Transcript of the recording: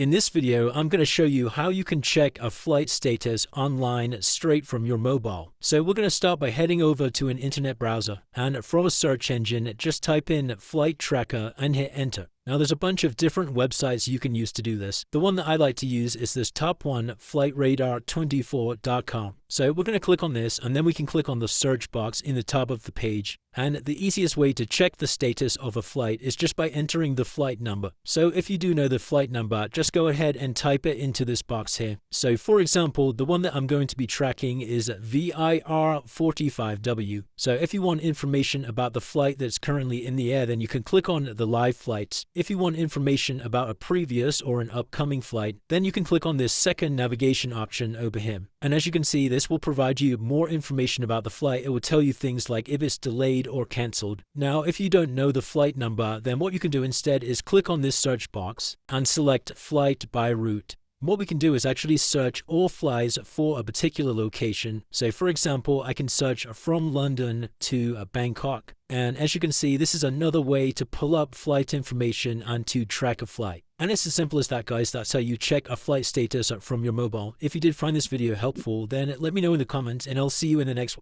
In this video, I'm going to show you how you can check a flight status online straight from your mobile. So we're going to start by heading over to an internet browser, and from a search engine, just type in flight tracker and hit enter. Now there's a bunch of different websites you can use to do this. The one that I like to use is this top one, flightradar24.com. So we're going to click on this, and then we can click on the search box in the top of the page. And the easiest way to check the status of a flight is just by entering the flight number. So if you do know the flight number, just go ahead and type it into this box here. So for example, the one that I'm going to be tracking is VIR45W. So if you want information about the flight that's currently in the air, then you can click on the live flights. If you want information about a previous or an upcoming flight, then you can click on this second navigation option over here. And as you can see, this will provide you more information about the flight. It will tell you things like if it's delayed or cancelled. Now, if you don't know the flight number, then what you can do instead is click on this search box and select flight by route. What we can do is actually search all flights for a particular location. So for example, I can search from London to Bangkok. And as you can see, this is another way to pull up flight information and to track a flight. And it's as simple as that, guys. That's how you check a flight status from your mobile. If you did find this video helpful, then let me know in the comments, and I'll see you in the next one.